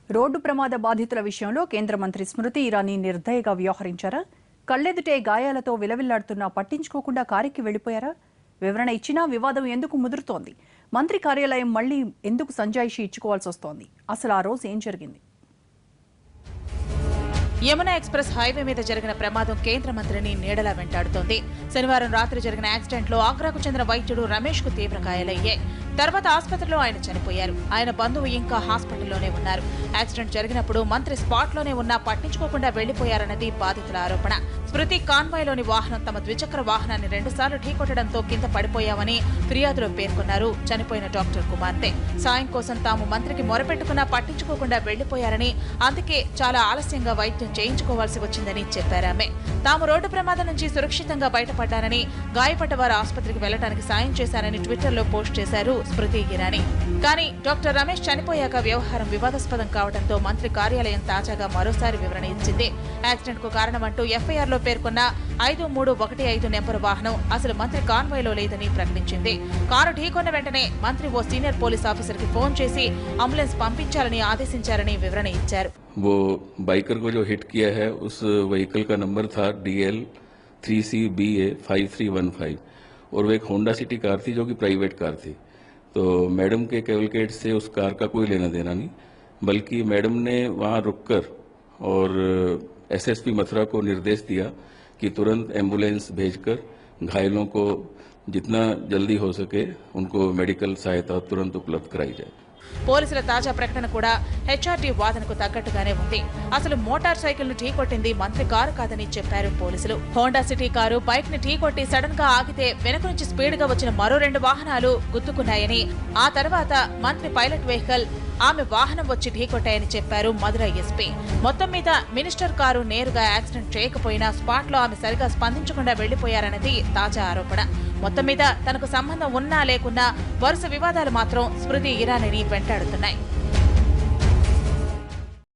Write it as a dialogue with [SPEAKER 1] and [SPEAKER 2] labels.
[SPEAKER 1] Road ప్రమాద బాధితుల విషయంలో కేంద్ర మంత్రి స్మృతి ఇరానీ నిర్దయగా వ్యవహరించారా? కళ్లెదుటే గాయాలతో విలవిల్లాడుతున్నా పట్టించుకోకుండా కారెక్కి వెళ్లిపోయారా? వివరణ ఇచ్చినా వివాదం ఎందుకు ముదురుతోంది? మంత్రి కార్యాలయం మళ్లీ ఎందుకు సంజాయిషి ఇచ్చుకోవాల్సి వస్తోంది? అసలు ఆ రోజు ఏం జరిగింది?
[SPEAKER 2] యమునా ఎక్స్ప్రెస్ హైవే మీద జరిగిన ప్రమాదం కేంద్ర మంత్రిని నీడలా వెంటాడుతోంది. శనివారం రాత్రి జరిగిన యాక్సిడెంట్లో ఆగ్రాకు చెందిన వైద్యుడు రమేష్ కు తీవ్ర గాయాలయ్యాయి. తర్వాత ఆసుపత్రిలో ఆయన చనిపోయారు. ఆయన బంధువు ఇంకా హాస్పిటల్లోనే ఉన్నారు. యాక్సిడెంట్ జరిగినప్పుడు మంత్రి స్పాట్ లోనే ఉన్నా పట్టించుకోకుండా వెళ్లిపోయారన్నది బాధితుల ఆరోపణ. స్మృతి కాన్వాయ్లోని వాహనం తమ ద్విచక్ర వాహనాన్ని 2 సార్లు ఢీకొట్టడంతో కింద పడిపోయామని ఫిర్యాదులో పేర్కొన్నారు చనిపోయిన డాక్టర్ కుమార్తె. సాయం కోసం తాము మంత్రికి మొరపెట్టుకున్నా పట్టించుకోకుండా వెళ్లిపోయారని, అందుకే చాలా ఆలస్యంగా వైద్యం చేయించుకోవాల్సి వచ్చిందని చెప్పారామె. తాము రోడ్డు ప్రమాదం నుంచి సురక్షితంగా బయటపడ్డారని, గాయపడ్డ వారు ఆసుపత్రికి వెళ్లడానికి సాయం చేశారని ట్విట్టర్లో పోస్ట్ చేశారు స్మృతి ఇరానీ. కానీ డాక్టర్ రమేష్ చనిపోయాక వ్యవహారం వివాదాస్పదం కావడంతో మంత్రి కార్యాలయం తాజాగా మరోసారి వివరణ ఇచ్చింది. యాక్సిడెంట్ కు కారణమంటూ ఎఫ్ఐఆర్ లో పేర్కొన్న 5315 నెంబరు వాహనం అసలు మంత్రి కాన్వాయ్లో లేదని ప్రకటించింది. కారు ఢీకొన్న వెంటనే మంత్రి ఓ సీనియర్ పోలీస్ ఆఫీసర్ కి ఫోన్ చేసి అంబులెన్స్ పంపించాలని ఆదేశించారని వివరణ ఇచ్చారు.
[SPEAKER 3] वो बाइकर को जो हिट किया है उस व्हीकल का नंबर था DL 3CBA 5315 और वो एक होंडा सिटी कार थी जो कि प्राइवेट कार थी। तो मैडम के कैवलकेट से उस कार का कोई लेना देना नहीं, बल्कि मैडम ने वहां रुककर और SSP मथुरा को निर्देश दिया कि तुरंत एम्बुलेंस भेजकर घायलों को जितना जल्दी हो सके उनको मेडिकल सहायता तुरंत उपलब्ध कराई जाए।
[SPEAKER 2] పోలీసుల తాజా ప్రకటన కూడా హెచ్ఆర్డీ వాదనకు తగ్గట్టుగానే ఉంది. అసలు మోటార్ సైకిల్ ను ఢీకొట్టింది మంత్రి కారు కాదని చెప్పారు పోలీసులు. హోండా సిటీ కారు బైక్ ని ఢీకొట్టి సడన్ గా ఆగితే వెనక నుంచి స్పీడ్ గా వచ్చిన మరో 2 వాహనాలు గుద్దుకున్నాయని, ఆ తర్వాత మంత్రి పైలట్ వెహికల్ ఆమె వాహనం వచ్చి ఢీకొట్టాయని చెప్పారు మధురై ఎస్పీ. మొత్తం మీద మినిస్టర్ కారు నేరుగా యాక్సిడెంట్ చేయకపోయినా స్పాట్ లో ఆమె సరిగా స్పందించకుండా వెళ్లిపోయారన్నది తాజా ఆరోపణ. మొత్తం మీద తనకు సంబంధం ఉన్నా లేకున్నా వరుస వివాదాలు మాత్రం స్మృతి ఇరానీని వెంటాడుతున్నాయి.